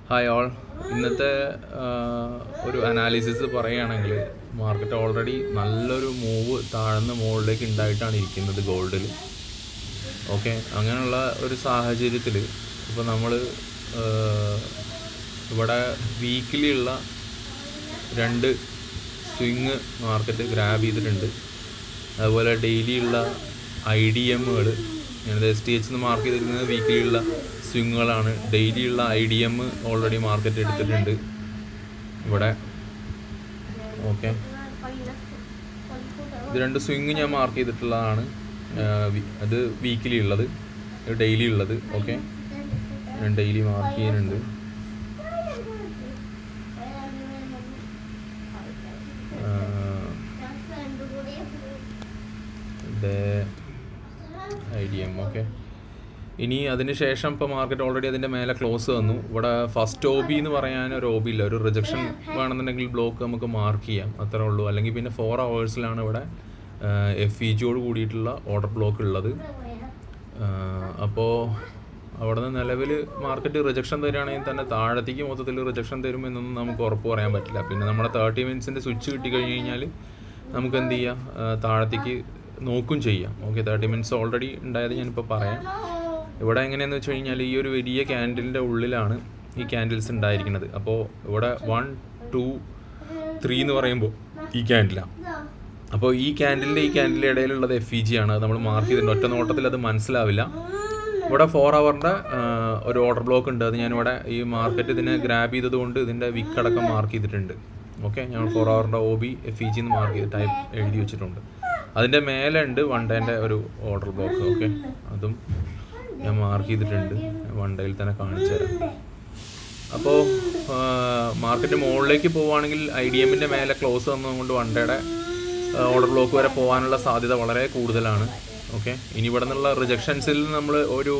Hi all. ഇന്നത്തെ ഒരു analysis പറയുകയാണെങ്കിൽ മാർക്കറ്റ് ഓൾറെഡി നല്ലൊരു മൂവ് താഴ്ന്ന മുകളിലേക്ക് ഉണ്ടായിട്ടാണ് ഇരിക്കുന്നത് ഗോൾഡിൽ. ഓക്കെ, അങ്ങനെയുള്ള ഒരു സാഹചര്യത്തിൽ ഇപ്പോൾ നമ്മൾ ഇവിടെ വീക്കിലി ഉള്ള രണ്ട് സ്വിങ് മാർക്കറ്റ് ഗ്രാബ് ചെയ്തിട്ടുണ്ട്. അതുപോലെ ഡെയിലി ഉള്ള IDMകൾ, ഞാനത് STH എന്ന് മാർക്ക് ചെയ്തിരിക്കുന്നത് വീക്കിലിയുള്ള സ്വിങ്ങുകളാണ്. ഡെയിലിയുള്ള IDM ഓൾറെഡി മാർക്കറ്റ് എടുത്തിട്ടുണ്ട് ഇവിടെ. ഓക്കെ, ഇത് രണ്ട് സ്വിങ് ഞാൻ മാർക്ക് ചെയ്തിട്ടുള്ളതാണ്. അത് വീക്കിലി ഉള്ളത്, ഡെയിലി ഉള്ളത്. ഓക്കെ, ഞാൻ ഡെയിലി മാർക്ക് ചെയ്യുന്നുണ്ട്. IDM. ഓക്കെ, ഇനി അതിന് ശേഷം ഇപ്പോൾ മാർക്കറ്റ് ഓൾറെഡി അതിൻ്റെ മേലെ ക്ലോസ് വന്നു. ഇവിടെ ഫസ്റ്റ് OB എന്ന് പറയാൻ ഒരു OB ഇല്ല. ഒരു റിജക്ഷൻ വേണമെന്നുണ്ടെങ്കിൽ ബ്ലോക്ക് നമുക്ക് മാർക്ക് ചെയ്യാം, അത്രേ ഉള്ളൂ. അല്ലെങ്കിൽ പിന്നെ 4 hours ഇവിടെ FEGയോട് കൂടിയിട്ടുള്ള ഓർഡർ ബ്ലോക്ക് ഉള്ളത്. അപ്പോൾ അവിടെ നിന്ന് നിലവിൽ മാർക്കറ്റ് റിജക്ഷൻ തരികയാണെങ്കിൽ തന്നെ താഴത്തേക്ക് മൊത്തത്തിൽ റിജക്ഷൻ തരുമെന്നൊന്നും നമുക്ക് ഉറപ്പ് പറയാൻ പറ്റില്ല. പിന്നെ നമ്മുടെ 30 minutesൻ്റെ സ്വിച്ച് കിട്ടിക്കഴിഞ്ഞ് കഴിഞ്ഞാൽ നമുക്ക് എന്ത് ചെയ്യാം, താഴത്തേക്ക് നോക്കും ചെയ്യാം. ഓക്കെ, 30 minutes ഓൾറെഡി ഉണ്ടായത് ഞാനിപ്പോൾ പറയാം. ഇവിടെ എങ്ങനെയാണെന്ന് വെച്ച് കഴിഞ്ഞാൽ ഈ ഒരു വലിയ ക്യാൻഡിലിൻ്റെ ഉള്ളിലാണ് ഈ ക്യാൻഡിൽസ് ഉണ്ടായിരിക്കുന്നത്. അപ്പോൾ ഇവിടെ 1, 2, 3 എന്ന് പറയുമ്പോൾ ഈ ക്യാൻഡിലാണ്. അപ്പോൾ ഈ ക്യാൻഡിലിൻ്റെ ഇടയിലുള്ളത് FEG ആണ്. അത് നമ്മൾ മാർക്ക് ചെയ്തിട്ടുണ്ട്. ഒറ്റ നോട്ടത്തിൽ അത് മനസ്സിലാവില്ല. ഇവിടെ 4 hourൻ്റെ ഒരു ഓർഡർ ബ്ലോക്ക് ഉണ്ട്. അത് ഞാനിവിടെ ഈ മാർക്കറ്റ് ഇതിനെ ഗ്രാബ് ചെയ്തത് കൊണ്ട് ഇതിൻ്റെ വിക്ക് അടക്കം മാർക്ക് ചെയ്തിട്ടുണ്ട്. ഓക്കെ, ഞാൻ 4 hourൻ്റെ OB FEG എന്ന് മാർക്ക് ചെയ്ത് ടൈപ്പ് എഴുതി വെച്ചിട്ടുണ്ട്. അതിൻ്റെ മേലെ ഉണ്ട് 1 ഡേൻ്റെ ഒരു ഓർഡർ ബ്ലോക്ക്. ഓക്കെ, അതും ഞാൻ മാർക്ക് ചെയ്തിട്ടുണ്ട്. 1 ഡേയിൽ തന്നെ കാണിച്ചു തരാം. അപ്പോൾ മാർക്കറ്റ് മുകളിലേക്ക് പോവുകയാണെങ്കിൽ IDMൻ്റെ മേലെ ക്ലോസ് വന്നതുകൊണ്ട് 1 ഡേയുടെ ഓർഡർ ബ്ലോക്ക് വരെ പോകാനുള്ള സാധ്യത വളരെ കൂടുതലാണ്. ഓക്കെ, ഇനി ഇവിടെ നിന്നുള്ള റിജക്ഷൻസിൽ നമ്മൾ ഒരു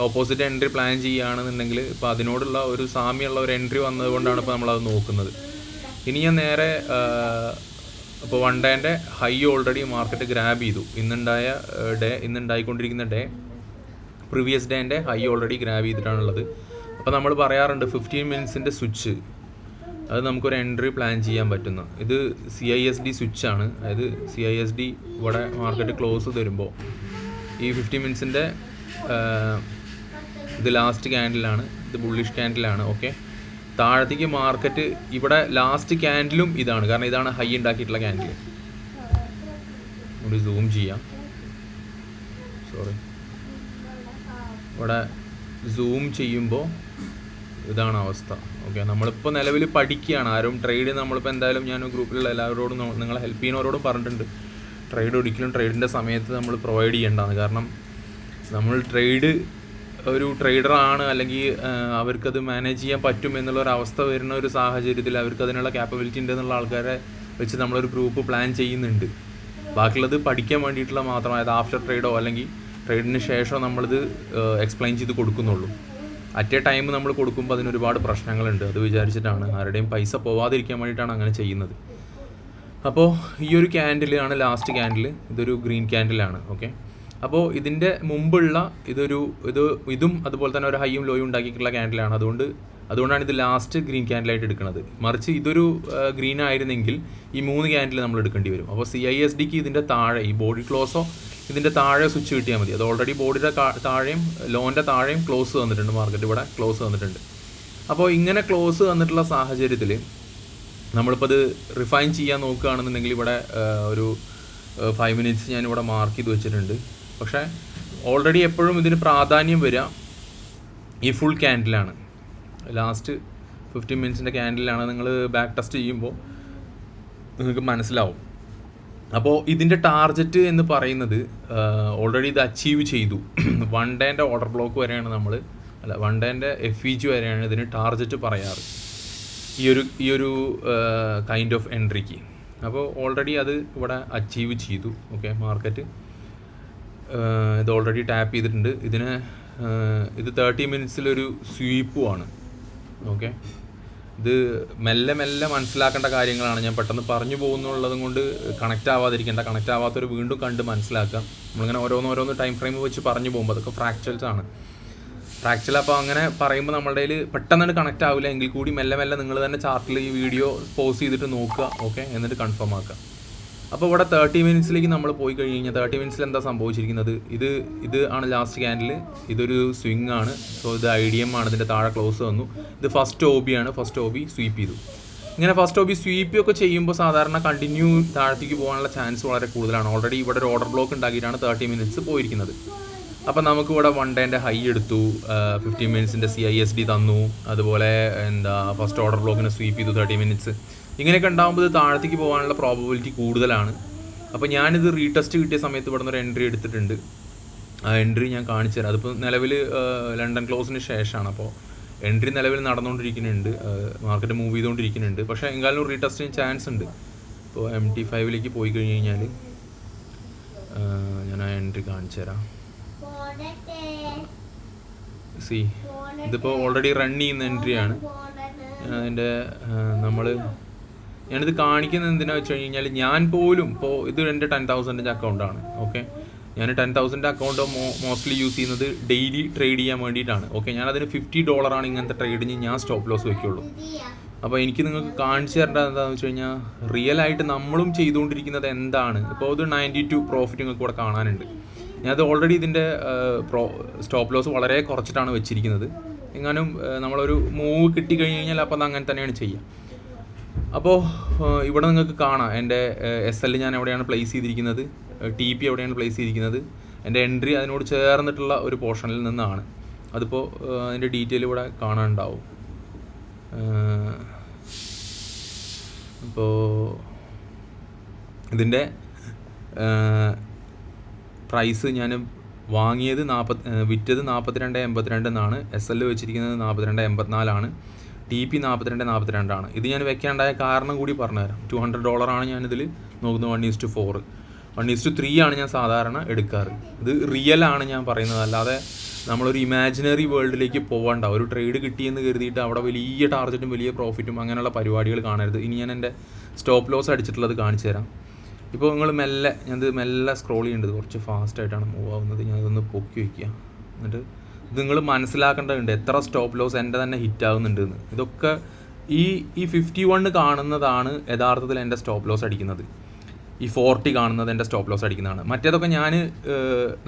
ഓപ്പോസിറ്റ് എൻട്രി പ്ലാൻ ചെയ്യുകയാണെന്നുണ്ടെങ്കിൽ ഇപ്പോൾ അതിനോടുള്ള ഒരു സാമ്യമുള്ള ഒരു എൻട്രി വന്നതുകൊണ്ടാണ് ഇപ്പോൾ നമ്മളത് നോക്കുന്നത്. ഇനി ഞാൻ നേരെ ഇപ്പോൾ 1 ഡേൻ്റെ ഹൈ ഓൾറെഡി മാർക്കറ്റ് ഗ്രാബ് ചെയ്തു. ഇന്നുണ്ടായിക്കൊണ്ടിരിക്കുന്ന ഡേ പ്രീവിയസ് ഡേൻ്റെ ഹൈ ഓൾറെഡി ഗ്രാബ് ചെയ്തിട്ടാണുള്ളത്. അപ്പോൾ നമ്മൾ പറയാറുണ്ട് 15 minutesൻ്റെ സ്വിച്ച്, അത് നമുക്കൊരു എൻട്രി പ്ലാൻ ചെയ്യാൻ പറ്റുന്ന. ഇത് CISD സ്വിച്ചാണ്. അതായത് CISD ഇവിടെ മാർക്കറ്റ് ക്ലോസ് തരുമ്പോൾ ഈ 15 minutesൻ്റെ ഇത് ലാസ്റ്റ് ക്യാൻഡിലാണ്, ഇത് ബുള്ളിഷ് ക്യാൻഡിലാണ്. ഓക്കെ, താഴത്തേക്ക് മാർക്കറ്റ് ഇവിടെ ലാസ്റ്റ് ക്യാൻഡിലും ഇതാണ്, കാരണം ഇതാണ് ഹൈ ഉണ്ടാക്കിയിട്ടുള്ള ക്യാൻഡിൽ. ഇവിടെ സൂം ചെയ്യാം, സോറി. ഇവിടെ സൂം ചെയ്യുമ്പോൾ ഇതാണ് അവസ്ഥ. ഓക്കെ, നമ്മളിപ്പോൾ നിലവിൽ പഠിക്കുകയാണ്. ആരും ട്രേഡ് നമ്മളിപ്പോൾ എന്തായാലും ഞാൻ ഗ്രൂപ്പിലുള്ള എല്ലാവരോടും നിങ്ങളെ ഹെൽപ്പ് ചെയ്യുന്നവരോടും പറഞ്ഞിട്ടുണ്ട്, ട്രേഡ് ഒരിക്കലും ട്രേഡിൻ്റെ സമയത്ത് നമ്മൾ പ്രൊവൈഡ് ചെയ്യേണ്ടതാണ്. കാരണം നമ്മൾ ഒരു ട്രേഡറാണ്, അല്ലെങ്കിൽ അവർക്കത് മാനേജ് ചെയ്യാൻ പറ്റും എന്നുള്ളൊരവസ്ഥ വരുന്ന ഒരു സാഹചര്യത്തിൽ അവർക്ക് അതിനുള്ള ക്യാപ്പബിലിറ്റി ഉണ്ട് എന്നുള്ള ആൾക്കാരെ വെച്ച് നമ്മളൊരു ഗ്രൂപ്പ് പ്ലാൻ ചെയ്യുന്നുണ്ട്. ബാക്കിയുള്ളത് പഠിക്കാൻ വേണ്ടിയിട്ടുള്ള മാത്രം. അതായത് ആഫ്റ്റർ ട്രേഡോ അല്ലെങ്കിൽ ട്രേഡിന് ശേഷം നമ്മളിത് എക്സ്പ്ലെയിൻ ചെയ്ത് കൊടുക്കുന്നുള്ളൂ. അറ്റ് എ ടൈം നമ്മൾ കൊടുക്കുമ്പോൾ അതിന് ഒരുപാട് പ്രശ്നങ്ങളുണ്ട്. അത് വിചാരിച്ചിട്ടാണ്, ആരുടെയും പൈസ പോവാതിരിക്കാൻ വേണ്ടിയിട്ടാണ് അങ്ങനെ ചെയ്യുന്നത്. അപ്പോൾ ഈ ഒരു ക്യാൻഡിലാണ് ലാസ്റ്റ് ക്യാൻഡിൽ. ഇതൊരു ഗ്രീൻ ക്യാൻഡിലാണ്. ഓക്കെ, അപ്പോൾ ഇതിൻ്റെ മുമ്പുള്ള ഇതും അതുപോലെ തന്നെ ഒരു ഹൈയും ലോയും ഉണ്ടാക്കിയിട്ടുള്ള ക്യാൻഡിലാണ്. അതുകൊണ്ടാണ് ഇത് ലാസ്റ്റ് ഗ്രീൻ ക്യാൻഡിലായിട്ട് എടുക്കുന്നത്. മറിച്ച് ഇതൊരു ഗ്രീൻ ആയിരുന്നെങ്കിൽ ഈ 3 ക്യാൻഡിൽ നമ്മൾ എടുക്കേണ്ടി വരും. അപ്പോൾ CISDക്ക് ഇതിൻ്റെ താഴെ ഈ ബോഡി ക്ലോസോ ഇതിൻ്റെ താഴെ സ്വിച്ച് കിട്ടിയാൽ മതി. അത് ഓൾറെഡി ബോഡിയുടെ താഴെയും ലോൻ്റെ താഴെയും ക്ലോസ് വന്നിട്ടുണ്ട്. മാർക്കറ്റ് ഇവിടെ ക്ലോസ് വന്നിട്ടുണ്ട്. അപ്പോൾ ഇങ്ങനെ ക്ലോസ് വന്നിട്ടുള്ള സാഹചര്യത്തിൽ നമ്മളിപ്പോൾ അത് റിഫൈൻ ചെയ്യാൻ നോക്കുകയാണെന്നുണ്ടെങ്കിൽ ഇവിടെ ഒരു 5 minutes ഞാനിവിടെ മാർക്ക് ചെയ്ത് വെച്ചിട്ടുണ്ട്. പക്ഷേ ഓൾറെഡി എപ്പോഴും ഇതിന് പ്രാധാന്യം വരിക ഈ ഫുൾ ക്യാൻഡിലാണ്, ലാസ്റ്റ് 15 minutesൻ്റെ ക്യാൻഡിലാണ്. നിങ്ങൾ ബാക്ക് ടെസ്റ്റ് ചെയ്യുമ്പോൾ നിങ്ങൾക്ക് മനസ്സിലാവും. അപ്പോൾ ഇതിൻ്റെ ടാർജറ്റ് എന്ന് പറയുന്നത് ഓൾറെഡി ഇത് അച്ചീവ് ചെയ്തു. 1 ഡേൻ്റെ ഓർഡർ ബ്ലോക്ക് വരെയാണ് 1 ഡേൻ്റെ FEG വരെയാണ് ഇതിന് ടാർജറ്റ് പറയാറ് ഈ ഒരു കൈൻഡ് ഓഫ് എൻട്രിക്ക്. അപ്പോൾ ഓൾറെഡി അത് ഇവിടെ അച്ചീവ് ചെയ്തു. ഓക്കെ, മാർക്കറ്റ് ഇത് ഓൾറെഡി ടാപ്പ് ചെയ്തിട്ടുണ്ട്. ഇത് 30 minutesലൊരു സ്വീപ്പുമാണ്. ഓക്കെ, ഇത് മെല്ലെ മനസ്സിലാക്കേണ്ട കാര്യങ്ങളാണ്. ഞാൻ പെട്ടെന്ന് പറഞ്ഞു പോകുന്നുള്ളതും കൊണ്ട് കണക്റ്റ് ആവാത്തൊരു വീണ്ടും കണ്ട് മനസ്സിലാക്കാം. നമ്മളിങ്ങനെ ഓരോന്ന് ടൈം ഫ്രെയിം വെച്ച് പറഞ്ഞു പോകുമ്പോൾ അതൊക്കെ ഫ്രാക്ചൽസ് ആണ്. ഫ്രാക്ചർ. അപ്പോൾ അങ്ങനെ പറയുമ്പോൾ നമ്മളുടെ കയ്യിൽ പെട്ടെന്ന് കണക്റ്റ് ആവില്ല എങ്കിൽ കൂടി മെല്ലെ മെല്ലെ നിങ്ങൾ തന്നെ ചാർട്ടിൽ ഈ വീഡിയോ പോസ് ചെയ്തിട്ട് നോക്കുക. ഓക്കെ, എന്നിട്ട് കൺഫേം ആക്കുക. അപ്പോൾ ഇവിടെ 30 മിനിറ്റ്സിലേക്ക് നമ്മൾ പോയി കഴിഞ്ഞ് കഴിഞ്ഞാൽ 30 മിനിറ്റ്സിൽ എന്താ സംഭവിച്ചിരിക്കുന്നത്, ഇത് ആണ് ലാസ്റ്റ് ക്യാൻഡിൽ. ഇതൊരു സ്വിങ് ആണ്. സോ ഇത് IDM ആണ്. ഇതിൻ്റെ താഴെ ക്ലോസ് വന്നു. ഇത് ഫസ്റ്റ് OB ആണ്. ഫസ്റ്റ് OB സ്വീപ്പ് ചെയ്തു. ഇങ്ങനെ ഫസ്റ്റ് OB സ്വീപ്പ് ഒക്കെ ചെയ്യുമ്പോൾ സാധാരണ കണ്ടിന്യൂ താഴത്തേക്ക് പോകാനുള്ള ചാൻസ് വളരെ കൂടുതലാണ്. ഓൾറെഡി ഇവിടെ ഒരു ഓർഡർ ബ്ലോക്ക് ഉണ്ടാക്കിയിട്ടാണ് 30 മിനിറ്റ്സ് പോയിരിക്കുന്നത്. അപ്പോൾ നമുക്ക് ഇവിടെ 1 ഡേൻ്റെ ഹൈ എടുത്തു, 15 മിനിറ്റ്സിൻ്റെ CISD തന്നു, അതുപോലെ ഫസ്റ്റ് ഓർഡർ ബ്ലോക്കിനെ സ്വീപ്പ് ചെയ്തു 30 മിനിറ്റ്സ്. ഇങ്ങനെയൊക്കെ ഉണ്ടാകുമ്പോൾ ഇത് താഴത്തേക്ക് പോകാനുള്ള പ്രോബബിലിറ്റി കൂടുതലാണ്. അപ്പോൾ ഞാനിത് റീടെസ്റ്റ് കിട്ടിയ സമയത്ത് ഇവിടെ നിന്നൊരു എൻട്രി എടുത്തിട്ടുണ്ട്. ആ എൻട്രി ഞാൻ കാണിച്ചു തരാം. അതിപ്പോൾ നിലവിൽ ലണ്ടൻ ക്ലോസിന് ശേഷമാണ്. അപ്പോൾ എൻട്രി നിലവിൽ നടന്നുകൊണ്ടിരിക്കുന്നുണ്ട്, മാർക്കറ്റ് മൂവ് ചെയ്തുകൊണ്ടിരിക്കുന്നുണ്ട്. പക്ഷേ എങ്കിലും റീടെസ്റ്റിന് ചാൻസ് ഉണ്ട്. ഇപ്പോൾ MT5ലേക്ക് പോയി കഴിഞ്ഞ് കഴിഞ്ഞാൽ ഞാൻ ആ എൻട്രി കാണിച്ചു തരാം. ഇതിപ്പോൾ ഓൾറെഡി റൺ ചെയ്യുന്ന എൻട്രിയാണ്. അതിൻ്റെ ഞാനിത് കാണിക്കുന്നത് എന്തിനാണെന്ന് വെച്ച് കഴിഞ്ഞാൽ ഞാൻ പോലും ഇപ്പോൾ ഇത് എൻ്റെ 10,000 അക്കൗണ്ടാണ്. ഓക്കെ, ഞാൻ 10,000 അക്കൗണ്ട് മോസ്റ്റ്ലി യൂസ് ചെയ്യുന്നത് ഡെയിലി ട്രേഡ് ചെയ്യാൻ വേണ്ടിയിട്ടാണ്. ഓക്കെ, ഞാനതിന് $50 ഇങ്ങനത്തെ ട്രേഡിന് ഞാൻ സ്റ്റോപ്പ് ലോസ് വയ്ക്കുള്ളൂ. അപ്പോൾ എനിക്ക് നിങ്ങൾക്ക് കാണിച്ചു തരേണ്ടത് എന്താണെന്ന് വെച്ച് കഴിഞ്ഞാൽ റിയലായിട്ട് നമ്മളും ചെയ്തുകൊണ്ടിരിക്കുന്നത് എന്താണ്. ഇപ്പോൾ ഇത് 92 പ്രോഫിറ്റ് നിങ്ങൾക്ക് ഇവിടെ കാണാനുണ്ട്. ഞാനത് ഓൾറെഡി ഇതിൻ്റെ സ്റ്റോപ്പ് ലോസ് വളരെ കുറച്ചിട്ടാണ് വെച്ചിരിക്കുന്നത്. എങ്ങാനും നമ്മളൊരു മൂവ് കിട്ടിക്കഴിഞ്ഞ് കഴിഞ്ഞാൽ അപ്പോൾ അത് അങ്ങനെ തന്നെയാണ് ചെയ്യുക. അപ്പോൾ ഇവിടെ നിങ്ങൾക്ക് കാണാം എൻ്റെ SL ഞാൻ എവിടെയാണ് പ്ലേസ് ചെയ്തിരിക്കുന്നത്, TP എവിടെയാണ് പ്ലേസ് ചെയ്തിരിക്കുന്നത്. എൻ്റെ എൻട്രി അതിനോട് ചേർന്നിട്ടുള്ള ഒരു പോർഷനിൽ നിന്നാണ്. അതിപ്പോൾ അതിൻ്റെ ഡീറ്റെയിൽ ഇവിടെ കാണാനുണ്ടാവും. അപ്പോൾ ഇതിൻ്റെ പ്രൈസ് ഞാൻ വാങ്ങിയത് വിറ്റത് 42.82 എന്നാണ്. SL വെച്ചിരിക്കുന്നത് 42.84 TP 42.42 ഇത് ഞാൻ വെക്കാണ്ടായ കാരണം കൂടി പറഞ്ഞുതരാം. $200 ഞാനിതിൽ നോക്കുന്നത്. 1:4 1:3 ആണ് ഞാൻ സാധാരണ എടുക്കാറ്. ഇത് റിയൽ ആണ് ഞാൻ പറയുന്നത്, അല്ലാതെ നമ്മളൊരു ഇമാജിനറി വേൾഡിലേക്ക് പോകണ്ട. ഒരു ട്രേഡ് കിട്ടിയെന്ന് കരുതിയിട്ട് അവിടെ വലിയ ടാർഗറ്റും വലിയ പ്രോഫിറ്റും അങ്ങനെയുള്ള പരിപാടികൾ കാണരുത്. ഇനി ഞാൻ എൻ്റെ സ്റ്റോപ്പ് ലോസ് അടിച്ചിട്ടുള്ളത് കാണിച്ചു തരാം. ഇപ്പോൾ നിങ്ങൾ ഞാനത് മെല്ലെ സ്ക്രോൾ ചെയ്യേണ്ടത് കുറച്ച് ഫാസ്റ്റായിട്ടാണ് മൂവ് ആവുന്നത്. ഞാനതൊന്ന് പൊക്കി വയ്ക്കുക. എന്നിട്ട് ഇത് നിങ്ങൾ മനസ്സിലാക്കേണ്ടതുണ്ട് എത്ര സ്റ്റോപ്പ് ലോസ് എൻ്റെ തന്നെ ഹിറ്റ് ആകുന്നുണ്ടെന്ന്. ഇതൊക്കെ ഈ 51 കാണുന്നതാണ് യഥാർത്ഥത്തിൽ എൻ്റെ സ്റ്റോപ്പ് ലോസ് അടിക്കുന്നത്. ഈ 40 കാണുന്നത് എൻ്റെ സ്റ്റോപ്പ് ലോസ് അടിക്കുന്നതാണ്. മറ്റേതൊക്കെ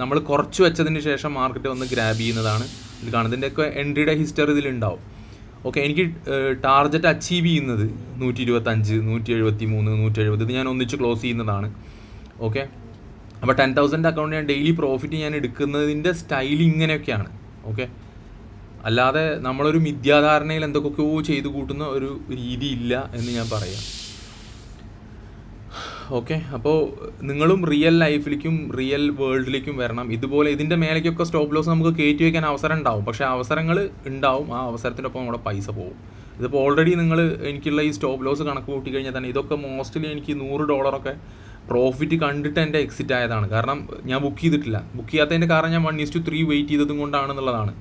നമ്മൾ കുറച്ച് വെച്ചതിന് ശേഷം മാർക്കറ്റ് വന്ന് ഗ്രാബ് ചെയ്യുന്നതാണ് ഇത് കാണുന്നത്. ഇതിൻ്റെയൊക്കെ എൻട്രിയുടെ ഹിസ്റ്ററി ഇതിലുണ്ടാവും. ഓക്കെ, എനിക്ക് ടാർഗറ്റ് അച്ചീവ് ചെയ്യുന്നത് 125, 173, 170 ഇത് ഞാൻ ഒന്നിച്ച് ക്ലോസ് ചെയ്യുന്നതാണ്. ഓക്കെ, അപ്പോൾ 10,000 അക്കൗണ്ട് ഞാൻ ഡെയിലി പ്രോഫിറ്റ് ഞാൻ എടുക്കുന്നതിൻ്റെ സ്റ്റൈൽ ഇങ്ങനെയൊക്കെയാണ്. ഓക്കെ, അല്ലാതെ നമ്മളൊരു മിഥ്യാധാരണയിൽ എന്തൊക്കെയോ ചെയ്തു കൂട്ടുന്ന ഒരു രീതിയില്ല എന്ന് ഞാൻ പറയാം. ഓക്കെ, അപ്പോൾ നിങ്ങളും റിയൽ ലൈഫിലേക്കും റിയൽ വേൾഡിലേക്കും വരണം. ഇതുപോലെ ഇതിൻ്റെ മേലേക്കൊക്കെ സ്റ്റോപ്പ് ലോസ് നമുക്ക് കയറ്റി വയ്ക്കാൻ അവസരം ഉണ്ടാവും. പക്ഷേ അവസരങ്ങൾ ഉണ്ടാവും, ആ അവസരത്തിനൊപ്പം നമ്മുടെ പൈസ പോകും. ഇതിപ്പോൾ ഓൾറെഡി എനിക്കുള്ള ഈ സ്റ്റോപ്പ് ലോസ് കണക്ക് കൂട്ടി കഴിഞ്ഞാൽ തന്നെ ഇതൊക്കെ മോസ്റ്റ്ലി എനിക്ക് $100 പ്രോഫിറ്റ് കണ്ടിട്ട് എൻ്റെ എക്സിറ്റ് ആയതാണ്. കാരണം ഞാൻ ബുക്ക് ചെയ്തിട്ടില്ല. ബുക്ക് ചെയ്യാത്തതിൻ്റെ കാരണം ഞാൻ 1:3 വെയിറ്റ് ചെയ്തതും കൊണ്ടാണെന്നുള്ളതാണ്.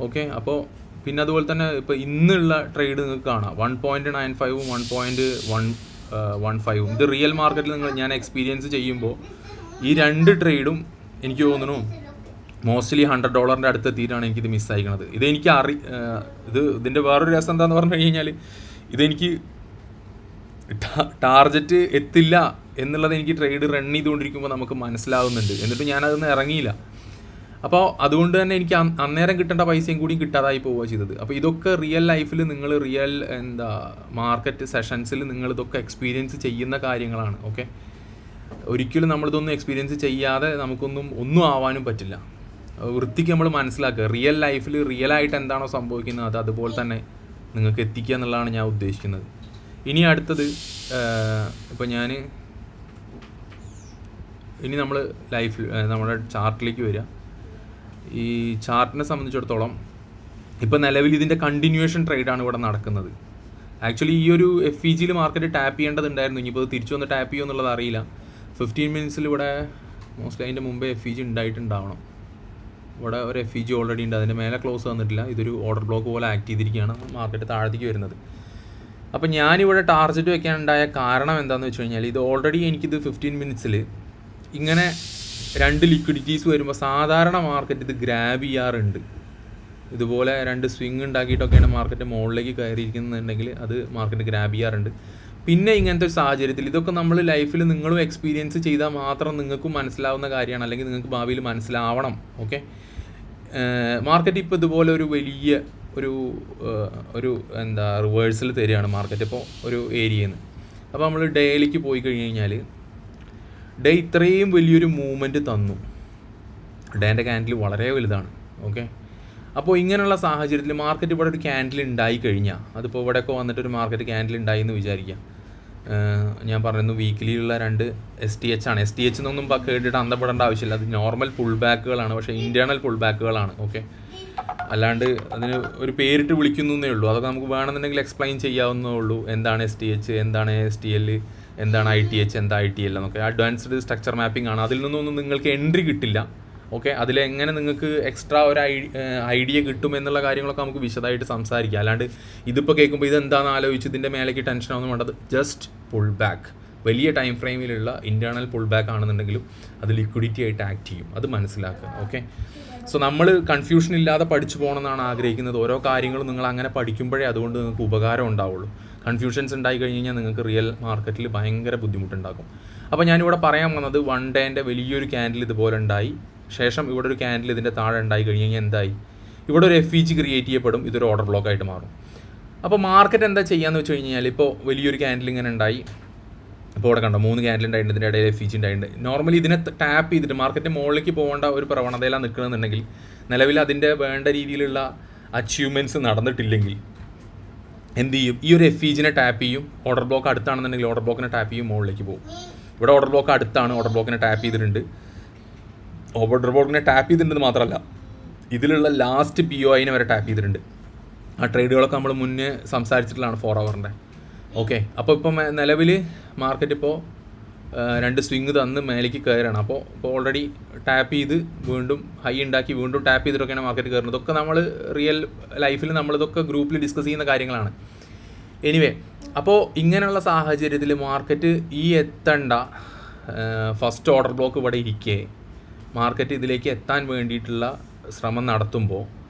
ഓക്കെ, അപ്പോൾ പിന്നെ അതുപോലെ തന്നെ ഇപ്പോൾ ഇന്നുള്ള ട്രേഡ് നിങ്ങൾക്ക് കാണാം 1.95 1.15 ഇത് റിയൽ മാർക്കറ്റിൽ ഞാൻ എക്സ്പീരിയൻസ് ചെയ്യുമ്പോൾ ഈ 2 ട്രേഡും എനിക്ക് തോന്നുന്നു മോസ്റ്റ്ലി $100 അടുത്ത് എത്തിയിട്ടാണ് എനിക്കിത് മിസ്സായിക്കണത്. ഇതിൻ്റെ വേറൊരു രസം എന്താണെന്ന് പറഞ്ഞു കഴിഞ്ഞാൽ ഇതെനിക്ക് ടാർഗറ്റ് എത്തില്ല എന്നുള്ളത് എനിക്ക് ട്രേഡ് റൺ ചെയ്തുകൊണ്ടിരിക്കുമ്പോൾ നമുക്ക് മനസ്സിലാവുന്നുണ്ട്. എന്നിട്ട് ഞാനതൊന്നും ഇറങ്ങിയില്ല. അപ്പോൾ അതുകൊണ്ട് തന്നെ എനിക്ക് അന്നേരം കിട്ടേണ്ട പൈസയും കൂടി കിട്ടാതായി പോവുക ചെയ്തത്. അപ്പോൾ ഇതൊക്കെ റിയൽ ലൈഫിൽ നിങ്ങൾ റിയൽ മാർക്കറ്റ് സെഷൻസിൽ നിങ്ങളിതൊക്കെ എക്സ്പീരിയൻസ് ചെയ്യുന്ന കാര്യങ്ങളാണ്. ഓക്കെ, ഒരിക്കലും നമ്മളിതൊന്നും എക്സ്പീരിയൻസ് ചെയ്യാതെ ഒന്നും ആവാനും പറ്റില്ല. വൃത്തിക്ക് നമ്മൾ മനസ്സിലാക്കുക. റിയൽ ലൈഫിൽ റിയലായിട്ട് എന്താണോ സംഭവിക്കുന്നത് അത് അതുപോലെ തന്നെ നിങ്ങൾക്ക് എത്തിക്കുക എന്നുള്ളതാണ് ഞാൻ ഉദ്ദേശിക്കുന്നത്. ഇനി അടുത്തത് ഇപ്പോൾ ഇനി നമ്മൾ നമ്മുടെ ചാർട്ടിലേക്ക് വരിക. ഈ ചാർട്ടിനെ സംബന്ധിച്ചിടത്തോളം ഇപ്പോൾ നിലവിൽ ഇതിൻ്റെ കണ്ടിന്യൂവേഷൻ ട്രേഡാണ് ഇവിടെ നടക്കുന്നത്. ആക്ച്വലി ഈ ഒരു FEGയിൽ മാർക്കറ്റ് ടാപ്പ് ചെയ്യേണ്ടതുണ്ടായിരുന്നു. ഇനിയിപ്പോൾ അത് തിരിച്ചു വന്ന് ടാപ്പ് ചെയ്യുമോ എന്നുള്ളത് അറിയില്ല. 15 മിനിറ്റ്സിൽ ഇവിടെ മോസ്റ്റ്ലി അതിൻ്റെ മുമ്പേ FEG ഉണ്ടായിട്ടുണ്ടാവണം. ഇവിടെ ഒരു FEG ഓൾറെഡി ഉണ്ട്, അതിൻ്റെ മേലെ ക്ലോസ് വന്നിട്ടില്ല. ഇതൊരു ഓർഡർ ബ്ലോക്ക് പോലെ ആക്ട് ചെയ്തിരിക്കുകയാണ് മാർക്കറ്റ് താഴത്തേക്ക് വരുന്നത്. അപ്പോൾ ഞാനിവിടെ ടാർഗറ്റ് വെക്കാനുണ്ടായ കാരണം എന്താണെന്ന് വെച്ച് കഴിഞ്ഞാൽ ഇത് ഓൾറെഡി എനിക്കിത് 15 മിനിറ്റ്സിൽ ഇങ്ങനെ 2 ലിക്വിഡിറ്റീസ് വരുമ്പോൾ സാധാരണ മാർക്കറ്റ് ഇത് ഗ്രാബ് ചെയ്യാറുണ്ട്. ഇതുപോലെ 2 സ്വിങ് ഉണ്ടാക്കിയിട്ടൊക്കെയാണ് മാർക്കറ്റ് മുകളിലേക്ക് കയറിയിരിക്കുന്നുണ്ടെങ്കിൽ അത് മാർക്കറ്റ് ഗ്രാബ് ചെയ്യാറുണ്ട്. പിന്നെ ഇങ്ങനത്തെ ഒരു സാഹചര്യത്തിൽ ഇതൊക്കെ നമ്മൾ ലൈഫിൽ നിങ്ങളും എക്സ്പീരിയൻസ് ചെയ്താൽ മാത്രം നിങ്ങൾക്കും മനസ്സിലാവുന്ന കാര്യമാണ്, അല്ലെങ്കിൽ നിങ്ങൾക്ക് ഭാവിയിൽ മനസ്സിലാവണം. ഓക്കെ, മാർക്കറ്റ് ഇപ്പോൾ ഇതുപോലെ ഒരു വലിയ ഒരു എന്താ റിവേഴ്സൽ തരികയാണ് മാർക്കറ്റ് ഇപ്പോൾ ഒരു ഏരിയയിൽ നിന്ന്. അപ്പോൾ നമ്മൾ ഡേയിലേക്ക് പോയി കഴിഞ്ഞ് കഴിഞ്ഞാൽ ഡേ ഇത്രയും വലിയൊരു മൂവ്മെൻറ്റ് തന്നു, ഡേൻ്റെ ക്യാൻഡിൽ വളരെ വലുതാണ്. ഓക്കെ, അപ്പോൾ ഇങ്ങനെയുള്ള സാഹചര്യത്തിൽ മാർക്കറ്റ് ഇവിടെ ഒരു ക്യാൻഡിൽ ഉണ്ടായി കഴിഞ്ഞാൽ, അതിപ്പോൾ ഇവിടെയൊക്കെ വന്നിട്ടൊരു മാർക്കറ്റ് ക്യാൻഡിൽ ഉണ്ടായി എന്ന് വിചാരിക്കാം. ഞാൻ പറയുന്നു വീക്കിലിയുള്ള 2 STH ആണ്. STH എന്നൊന്നും കേട്ടിട്ട് അന്തപ്പെടേണ്ട ആവശ്യമില്ല, അത് നോർമൽ പുൾ ബാക്കുകളാണ്, പക്ഷേ ഇൻറ്റേർണൽ പുൾ ബാക്കുകളാണ്. ഓക്കെ, അല്ലാണ്ട് അതിന് ഒരു പേരിട്ട് വിളിക്കുന്നേ ഉള്ളൂ. അതൊക്കെ നമുക്ക് വേണമെന്നുണ്ടെങ്കിൽ എക്സ്പ്ലെയിൻ ചെയ്യാവുന്നേ ഉള്ളൂ. എന്താണ് STH, എന്താണ് STL, എന്താണ് ITH, എന്താ ITL എന്നൊക്കെ. അഡ്വാൻസ്ഡ് സ്ട്രക്ചർ മാപ്പിംഗ് ആണ്, അതിൽ നിന്നൊന്നും നിങ്ങൾക്ക് എൻട്രി കിട്ടില്ല. ഓക്കെ, അതിലെങ്ങനെ നിങ്ങൾക്ക് എക്സ്ട്രാ ഒരു ഐഡിയ കിട്ടുമെന്നുള്ള കാര്യങ്ങളൊക്കെ നമുക്ക് വിശദമായിട്ട് സംസാരിക്കാം. അല്ലാണ്ട് ഇതിപ്പോൾ കേൾക്കുമ്പോൾ ഇതെന്താണെന്ന് ആലോചിച്ച് ഇതിൻ്റെ മേലേക്ക് ടെൻഷനൊന്നും വേണ്ടത്. ജസ്റ്റ് പുൾ ബാക്ക്, വലിയ ടൈം ഫ്രെയിമിലുള്ള ഇൻറ്റേർണൽ പുൾ ബാക്ക് ആണെന്നുണ്ടെങ്കിലും അത് ലിക്വിഡിറ്റി ആയിട്ട് ആക്ട് ചെയ്യും, അത് മനസ്സിലാക്കുക. ഓക്കെ, സോ നമ്മൾ കൺഫ്യൂഷൻ ഇല്ലാതെ പഠിച്ചു പോകണമെന്നാണ് ആഗ്രഹിക്കുന്നത്. ഓരോ കാര്യങ്ങളും നിങ്ങൾ അങ്ങനെ പഠിക്കുമ്പോഴേ അതുകൊണ്ട് നിങ്ങൾക്ക് ഉപകാരം ഉണ്ടാവുള്ളൂ. കൺഫ്യൂഷൻസ് ഉണ്ടായി കഴിഞ്ഞ് കഴിഞ്ഞാൽ നിങ്ങൾക്ക് റിയൽ മാർക്കറ്റിൽ ഭയങ്കര ബുദ്ധിമുട്ടുണ്ടാകും. അപ്പോൾ ഞാനിവിടെ പറയാൻ വന്നത് 1 ഡേൻ്റെ വലിയൊരു ക്യാൻഡിൽ ഇതുപോലെ ഉണ്ടായി, ശേഷം ഇവിടെ ഒരു ക്യാൻഡിൽ ഇതിൻ്റെ താഴെ ഉണ്ടായി കഴിഞ്ഞ് കഴിഞ്ഞാൽ എന്തായി, ഇവിടെ ഒരു FEG ക്രിയേറ്റ് ചെയ്യപ്പെടും, ഇതൊരു ഓർഡർ ബ്ലോക്ക് ആയിട്ട് മാറും. അപ്പോൾ മാർക്കറ്റ് എന്താ ചെയ്യാന്ന് വെച്ച് കഴിഞ്ഞാൽ, ഇപ്പോൾ വലിയൊരു ക്യാൻഡിൽ ഇങ്ങനെ ഉണ്ടായി, ഇപ്പോൾ ഇവിടെ കണ്ടോ 3 ക്യാൻഡിൽ ഉണ്ടായിട്ടുണ്ട്, ഇതിൻ്റെ ഇടയിൽ FEG ഉണ്ടായിട്ടുണ്ട്. നോർമലി ഇതിനെ ടാപ്പ് ചെയ്തിട്ട് മാർക്കറ്റ് മുകളിലേക്ക് പോകേണ്ട ഒരു പ്രവണതയിലാണ് നിൽക്കണമെന്നുണ്ടെങ്കിൽ, നിലവിൽ അതിൻ്റെ വേണ്ട രീതിയിലുള്ള അച്ചീവ്മെൻറ്റ്സ് നടന്നിട്ടില്ലെങ്കിൽ എന്ത് ചെയ്യും, ഈ ഒരു FEGനെ ടാപ്പ് ചെയ്യും. ഓർഡർ ബ്ലോക്ക് അടുത്താണെന്നുണ്ടെങ്കിൽ ഓർഡർ ബ്ലോക്കിനെ ടാപ്പ് ചെയ്യും, മുകളിലേക്ക് പോകും. ഇവിടെ ഓർഡർ ബ്ലോക്ക് അടുത്താണ്, ഓർഡർ ബ്ലോക്കിനെ ടാപ്പ് ചെയ്തിട്ടുണ്ട്. ഓർഡർ ബ്ലോക്കിനെ ടാപ്പ് ചെയ്തിട്ടുണ്ടെന്ന് മാത്രമല്ല, ഇതിലുള്ള ലാസ്റ്റ് POIനെ വരെ ടാപ്പ് ചെയ്തിട്ടുണ്ട്. ആ ട്രേഡുകളൊക്കെ നമ്മൾ മുന്നേ സംസാരിച്ചിട്ടുള്ളതാണ് 4 ഹവറിൻ്റെ. ഓക്കെ, അപ്പോൾ ഇപ്പം നിലവിൽ മാർക്കറ്റ് ഇപ്പോൾ 2 സ്വിങ് തന്ന് മേലേക്ക് കയറാണ്. അപ്പോൾ ഓൾറെഡി ടാപ്പ് ചെയ്ത് വീണ്ടും ഹൈ ഉണ്ടാക്കി വീണ്ടും ടാപ്പ് ചെയ്തിട്ടൊക്കെയാണ് മാർക്കറ്റ് കയറുന്നത്. ഇതൊക്കെ നമ്മൾ റിയൽ ലൈഫിൽ നമ്മളിതൊക്കെ ഗ്രൂപ്പിൽ ഡിസ്കസ് ചെയ്യുന്ന കാര്യങ്ങളാണ്. എനിവേ, അപ്പോൾ ഇങ്ങനെയുള്ള സാഹചര്യത്തിൽ മാർക്കറ്റ് എത്തേണ്ട ഫസ്റ്റ് ഓർഡർ ബ്ലോക്ക് ഇവിടെ ഇരിക്കെ മാർക്കറ്റ് ഇതിലേക്ക് എത്താൻ വേണ്ടിയിട്ടുള്ള ശ്രമം നടത്തുമ്പോൾ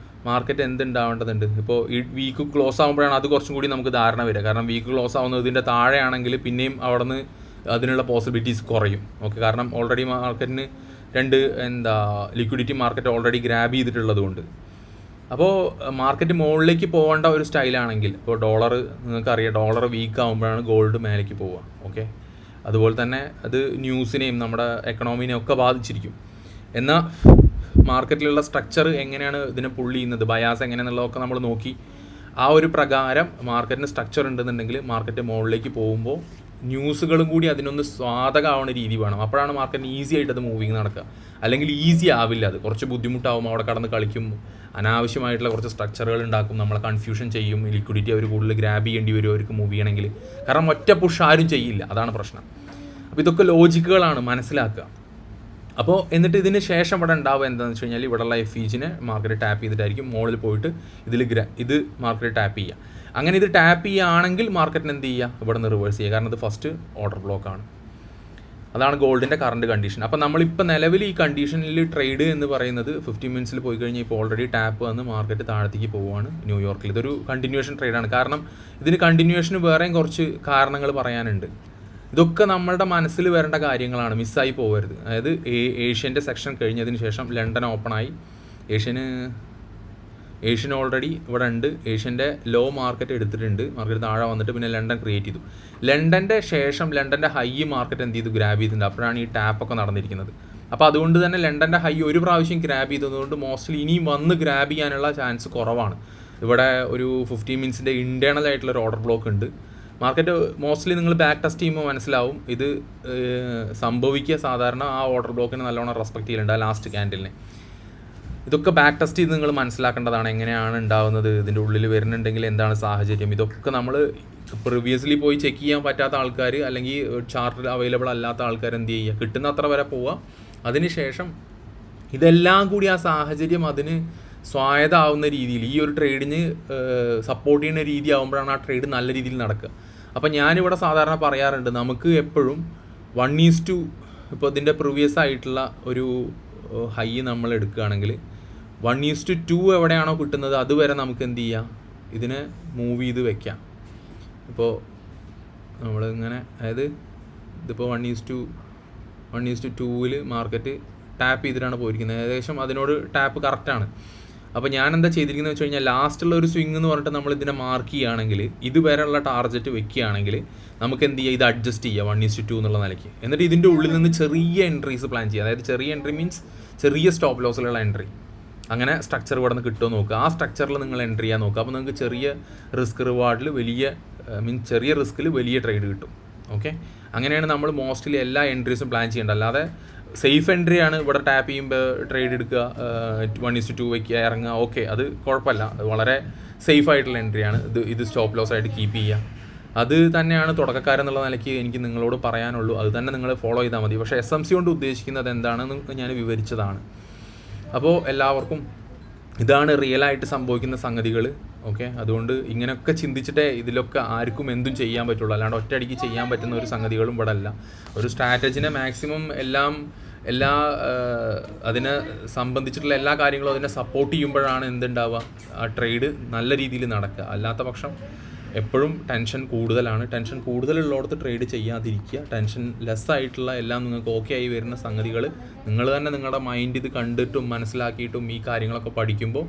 മാർക്കറ്റ് എന്തുണ്ടാവേണ്ടതുണ്ട്. ഇപ്പോൾ ഈ വീക്ക് ക്ലോസ് ആകുമ്പോഴാണ് അത് കുറച്ചും കൂടി നമുക്ക് ധാരണ വരിക. കാരണം വീക്ക് ക്ലോസ് ആവുന്നത് ഇതിൻ്റെ താഴെയാണെങ്കിൽ പിന്നെയും അവിടെ നിന്ന് അതിനുള്ള പോസിബിലിറ്റീസ് കുറയും. ഓക്കെ, കാരണം ഓൾറെഡി മാർക്കറ്റിന് 2 ലിക്വിഡിറ്റി മാർക്കറ്റ് ഓൾറെഡി ഗ്രാബ് ചെയ്തിട്ടുള്ളത് കൊണ്ട്. അപ്പോൾ മാർക്കറ്റ് മുകളിലേക്ക് പോകേണ്ട ഒരു സ്റ്റൈലാണെങ്കിൽ, ഇപ്പോൾ ഡോളർ നിങ്ങൾക്കറിയാം, ഡോളർ വീക്ക് ആകുമ്പോഴാണ് ഗോൾഡ് മേലേക്ക് പോവുക. ഓക്കെ, അതുപോലെ തന്നെ അത് ന്യൂസിനെയും നമ്മുടെ എക്കണോമിനെയും ഒക്കെ ബാധിച്ചിരിക്കും. എന്നാൽ മാർക്കറ്റിലുള്ള സ്ട്രക്ചർ എങ്ങനെയാണ് ഇതിനെ പുള്ളി ചെയ്യുന്നത്, ബയാസ് എങ്ങനെയാണെന്നുള്ളതൊക്കെ നമ്മൾ നോക്കി ആ ഒരു പ്രകാരം മാർക്കറ്റിന് സ്ട്രക്ചർ ഉണ്ടെന്നുണ്ടെങ്കിൽ മാർക്കറ്റ് മുകളിലേക്ക് പോകുമ്പോൾ ന്യൂസുകളും കൂടി അതിനൊന്ന് സ്വാധകമാവുന്ന രീതി വേണം. അപ്പോഴാണ് മാർക്കറ്റിന് ഈസി ആയിട്ട് അത് മൂവിങ് നടക്കുക. അല്ലെങ്കിൽ ഈസി ആവില്ല, അത് കുറച്ച് ബുദ്ധിമുട്ടാവും. അവിടെ കടന്ന് കളിക്കും, അനാവശ്യമായിട്ടുള്ള കുറച്ച് സ്ട്രക്ചറുകൾ ഉണ്ടാക്കും, നമ്മളെ കൺഫ്യൂഷൻ ചെയ്യും. ലിക്വിഡിറ്റി അവർ കൂടുതൽ ഗ്രാബ് ചെയ്യേണ്ടി വരും അവർക്ക് മൂവ് ചെയ്യണമെങ്കിൽ. കാരണം ഒറ്റ പുഷ് ആരും ചെയ്യില്ല, അതാണ് പ്രശ്നം. അപ്പോൾ ഇതൊക്കെ ലോജിക്കുകളാണ്, മനസ്സിലാക്കുക. അപ്പോൾ എന്നിട്ട് ഇതിന് ശേഷം ഇവിടെ ഉണ്ടാവുക എന്താണെന്ന് വെച്ച് കഴിഞ്ഞാൽ, ഇവിടെയുള്ള FEGനെ മാർക്കറ്റ് ടാപ്പ് ചെയ്തിട്ടായിരിക്കും മുകളിൽ പോയിട്ട് ഇത് മാർക്കറ്റ് ടാപ്പ് ചെയ്യുക. അങ്ങനെ ഇത് ടാപ്പ് ചെയ്യുകയാണെങ്കിൽ മാർക്കറ്റിന് എന്ത് ചെയ്യുക, ഇവിടെ നിന്ന് റിവേഴ്സ് ചെയ്യുക. കാരണം ഇത് ഫസ്റ്റ് ഓർഡർ ബ്ലോക്കാണ്. അതാണ് ഗോൾഡിൻ്റെ കറണ്ട് കണ്ടീഷൻ. അപ്പോൾ നമ്മളിപ്പോൾ നിലവിൽ ഈ കണ്ടീഷനിൽ ട്രേഡ് എന്ന് പറയുന്നത് 15 മിനിറ്റ്സിൽ പോയി കഴിഞ്ഞാൽ ഇപ്പോൾ ഓൾറെഡി ടാപ്പ് വന്ന് മാർക്കറ്റ് താഴത്തേക്ക് പോവുകയാണ് ന്യൂയോർക്കിൽ. ഇതൊരു കണ്ടിന്യൂഷൻ ട്രേഡാണ്. കാരണം ഇതിന് കണ്ടിന്യൂഷന് വേറെയും കുറച്ച് കാരണങ്ങൾ പറയാനുണ്ട്. ഇതൊക്കെ നമ്മളുടെ മനസ്സിൽ വരേണ്ട കാര്യങ്ങളാണ്, മിസ്സായി പോകരുത്. അതായത് ഏഷ്യൻ്റെ സെക്ഷൻ കഴിഞ്ഞതിന് ശേഷം ലണ്ടൻ ഓപ്പണായി. ഏഷ്യൻ ഓൾറെഡി ഇവിടെ ഉണ്ട്. ഏഷ്യൻ്റെ ലോ മാർക്കറ്റ് എടുത്തിട്ടുണ്ട്, മാർക്കറ്റ് താഴെ വന്നിട്ട് പിന്നെ ലണ്ടൻ ക്രിയേറ്റ് ചെയ്തു. ലണ്ടൻ്റെ ശേഷം ലണ്ടൻ്റെ ഹൈ മാർക്കറ്റ് എന്ത് ചെയ്തു, ഗ്രാബ് ചെയ്തിട്ടുണ്ട്. അപ്പോഴാണ് ഈ ടാപ്പൊക്കെ നടന്നിരിക്കുന്നത്. അപ്പോൾ അതുകൊണ്ട് തന്നെ ലണ്ടൻ്റെ ഹൈ ഒരു പ്രാവശ്യം ഗ്രാബ് ചെയ്തതുകൊണ്ട് മോസ്റ്റ്ലി ഇനിയും വന്ന് ഗ്രാബ് ചെയ്യാനുള്ള ചാൻസ് കുറവാണ്. ഇവിടെ ഒരു 15 മിനിറ്റ്സിൻ്റെ ഇൻറ്റേർണൽ ആയിട്ടുള്ളൊരു ഓർഡർ ബ്ലോക്ക് ഉണ്ട്. മാർക്കറ്റ് മോസ്റ്റ്ലി നിങ്ങൾ ബാക്ക് ടെസ്റ്റ് ചെയ്യുമ്പോൾ മനസ്സിലാവും ഇത് സംഭവിക്കുക. സാധാരണ ആ ഓർഡർ ബ്ലോക്കിന് നല്ലോണം റെസ്പെക്ട് ചെയ്യലുണ്ട്, ആ ലാസ്റ്റ് ക്യാൻഡിലിനെ. ഇതൊക്കെ ബാക്ക് ടെസ്റ്റ് ചെയ്ത് നിങ്ങൾ മനസ്സിലാക്കേണ്ടതാണ്, എങ്ങനെയാണ് ഉണ്ടാകുന്നത്, ഇതിൻ്റെ ഉള്ളിൽ വരുന്നുണ്ടെങ്കിൽ എന്താണ് സാഹചര്യം. ഇതൊക്കെ നമ്മൾ പ്രീവിയസ്ലി പോയി ചെക്ക് ചെയ്യാൻ പറ്റാത്ത ആൾക്കാർ, അല്ലെങ്കിൽ ചാർട്ട് അവൈലബിൾ അല്ലാത്ത ആൾക്കാർ എന്ത് ചെയ്യുക, കിട്ടുന്ന അത്ര വരെ പോവുക. അതിനുശേഷം ഇതെല്ലാം കൂടി ആ സാഹചര്യം അതിന് സ്വായത്തമാവുന്ന രീതിയിൽ ഈ ഒരു ട്രേഡിന് സപ്പോർട്ട് ചെയ്യുന്ന രീതി ആകുമ്പോഴാണ് ആ ട്രേഡ് നല്ല രീതിയിൽ നടക്കുക. അപ്പോൾ ഞാനിവിടെ സാധാരണ പറയാറുണ്ട്, നമുക്ക് എപ്പോഴും 1:2 ഇപ്പോൾ ഇതിൻ്റെ പ്രീവിയസ് ആയിട്ടുള്ള ഒരു ഹൈ നമ്മൾ എടുക്കുകയാണെങ്കിൽ 1:2 എവിടെയാണോ കിട്ടുന്നത് അതുവരെ നമുക്ക് എന്ത് ചെയ്യാം, ഇതിനെ മൂവ് ചെയ്ത് വെക്കാം. ഇപ്പോൾ നമ്മളിങ്ങനെ, അതായത് ഇതിപ്പോൾ 1:2 മാർക്കറ്റ് ടാപ്പ് ചെയ്തിട്ടാണ് പോയിരിക്കുന്നത്. ഏകദേശം അതിനോട് ടാപ്പ് കറക്റ്റാണ്. അപ്പോൾ ഞാൻ എന്താ ചെയ്തിരിക്കുന്നത് വെച്ച് കഴിഞ്ഞാൽ, ലാസ്റ്റുള്ള ഒരു സ്വിങ് എന്ന് പറഞ്ഞിട്ട് നമ്മൾ ഇതിനെ മാർക്ക് ചെയ്യുകയാണെങ്കിൽ, ഇതുവരെയുള്ള ടാർഗറ്റ് വെക്കുകയാണെങ്കിൽ നമുക്ക് എന്ത് ചെയ്യുക, ഇത് അഡ്ജസ്റ്റ് ചെയ്യുക 1:2 എന്നുള്ള നിലയ്ക്ക്. എന്നിട്ട് ഇതിൻ്റെ ഉള്ളിൽ നിന്ന് ചെറിയ എൻട്രീസ് പ്ലാൻ ചെയ്യുക. അതായത് ചെറിയ എൻട്രി മീൻസ് ചെറിയ സ്റ്റോപ്പ് ലോസിലുള്ള എൻട്രി. അങ്ങനെ സ്ട്രക്ചർ ഇവിടെ നിന്ന് കിട്ടുമോ നോക്കുക. ആ സ്ട്രക്ചറിൽ നിങ്ങൾ എൻട്രി ചെയ്യാൻ നോക്കുക. അപ്പോൾ നിങ്ങൾക്ക് ചെറിയ റിസ്ക് റിവാർഡിൽ ചെറിയ റിസ്കിൽ വലിയ ട്രേഡ് കിട്ടും. ഓക്കെ, അങ്ങനെയാണ് നമ്മൾ മോസ്റ്റ്ലി എല്ലാ എൻട്രീസും പ്ലാൻ ചെയ്യേണ്ടത്. അല്ലാതെ സേഫ് എൻട്രിയാണ് ഇവിടെ ടാപ്പ് ചെയ്യുമ്പോൾ ട്രേഡ് എടുക്കുക, 1:2 വയ്ക്കുക, ഇറങ്ങുക. ഓക്കെ, അത് കുഴപ്പമില്ല, അത് വളരെ സേഫ് ആയിട്ടുള്ള എൻട്രിയാണ്. ഇത് സ്റ്റോപ്പ് ലോസ് ആയിട്ട് കീപ്പ് ചെയ്യുക. അത് തന്നെയാണ് തുടക്കക്കാരെന്നുള്ള നിലയ്ക്ക് എനിക്ക് നിങ്ങളോട് പറയാനുള്ളൂ. അത് തന്നെ നിങ്ങൾ ഫോളോ ചെയ്താൽ മതി. പക്ഷേ SMC കൊണ്ട് ഉദ്ദേശിക്കുന്നത് എന്താണെന്ന് ഞാൻ വിവരിച്ചതാണ്. അപ്പോൾ എല്ലാവർക്കും ഇതാണ് റിയലായിട്ട് സംഭവിക്കുന്ന സംഗതികൾ. ഓക്കെ, അതുകൊണ്ട് ഇങ്ങനെയൊക്കെ ചിന്തിച്ചിട്ടേ ഇതിലൊക്കെ ആർക്കും എന്തും ചെയ്യാൻ പറ്റുള്ളൂ. അല്ലാണ്ട് ഒറ്റയടിക്ക് ചെയ്യാൻ പറ്റുന്ന ഒരു സംഗതികളും ഇവിടെ അല്ല. ഒരു സ്ട്രാറ്റജിനെ മാക്സിമം എല്ലാ അതിനെ സംബന്ധിച്ചിട്ടുള്ള എല്ലാ കാര്യങ്ങളും അതിനെ സപ്പോർട്ട് ചെയ്യുമ്പോഴാണ് എന്തുണ്ടാവുക, ആ ട്രേഡ് നല്ല രീതിയിൽ നടക്കുക. അല്ലാത്ത പക്ഷം എപ്പോഴും ടെൻഷൻ കൂടുതലാണ്. ടെൻഷൻ കൂടുതലുള്ളിടത്ത് ട്രേഡ് ചെയ്യാതിരിക്കുക. ടെൻഷൻ ലെസ് ആയിട്ടുള്ള എല്ലാം നിങ്ങൾക്ക് ഓക്കെ ആയി വരുന്ന സംഗതികൾ നിങ്ങൾ തന്നെ നിങ്ങളുടെ മൈൻഡ് ഇത് കണ്ടിട്ടും മനസ്സിലാക്കിയിട്ടും ഈ കാര്യങ്ങളൊക്കെ പഠിക്കുമ്പോൾ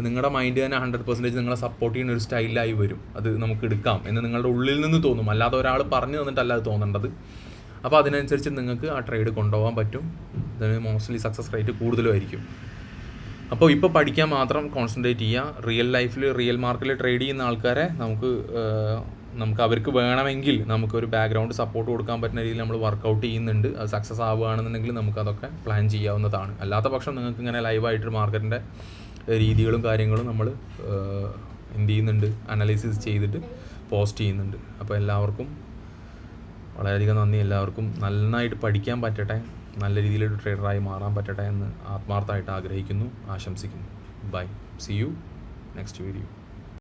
നിങ്ങളുടെ മൈൻഡ് തന്നെ 100% നിങ്ങളെ സപ്പോർട്ട് ചെയ്യുന്ന ഒരു സ്റ്റൈലായി വരും. അത് നമുക്ക് എടുക്കാം എന്ന് നിങ്ങളുടെ ഉള്ളിൽ നിന്ന് തോന്നും, അല്ലാതെ ഒരാൾ പറഞ്ഞു തന്നിട്ടല്ല അത് തോന്നേണ്ടത്. അപ്പോൾ അതിനനുസരിച്ച് നിങ്ങൾക്ക് ആ ട്രേഡ് കൊണ്ടുപോകാൻ പറ്റും. അതിന് മോസ്റ്റ്ലി സക്സസ് റേറ്റ് കൂടുതലുമായിരിക്കും. അപ്പോൾ ഇപ്പോൾ പഠിക്കാൻ മാത്രം കോൺസെൻട്രേറ്റ് ചെയ്യുക. റിയൽ മാർക്കറ്റിൽ ട്രേഡ് ചെയ്യുന്ന ആൾക്കാരെ നമുക്ക് അവർക്ക് വേണമെങ്കിൽ നമുക്കൊരു ബാക്ക്ഗ്രൗണ്ട് സപ്പോർട്ട് കൊടുക്കാൻ പറ്റുന്ന രീതിയിൽ നമ്മൾ വർക്കൗട്ട് ചെയ്യുന്നുണ്ട്. അത് സക്സസ് ആവുകയാണെന്നുണ്ടെങ്കിൽ നമുക്കതൊക്കെ പ്ലാൻ ചെയ്യാവുന്നതാണ്. അല്ലാത്ത പക്ഷം നിങ്ങൾക്ക് ഇങ്ങനെ ലൈവായിട്ട് മാർക്കറ്റിൻ്റെ രീതികളും കാര്യങ്ങളും നമ്മൾ എന്ത് ചെയ്യുന്നുണ്ട്, അനലൈസിസ് ചെയ്തിട്ട് പോസ്റ്റ് ചെയ്യുന്നുണ്ട്. അപ്പോൾ എല്ലാവർക്കും വളരെയധികം നന്ദി. എല്ലാവർക്കും നന്നായിട്ട് പഠിക്കാൻ പറ്റട്ടെ, നല്ല രീതിയിലൊരു ട്രേഡറായി മാറാൻ പറ്റട്ടെ എന്ന് ആത്മാർത്ഥമായിട്ട് ആഗ്രഹിക്കുന്നു, ആശംസിക്കുന്നു. Bye, see you next video.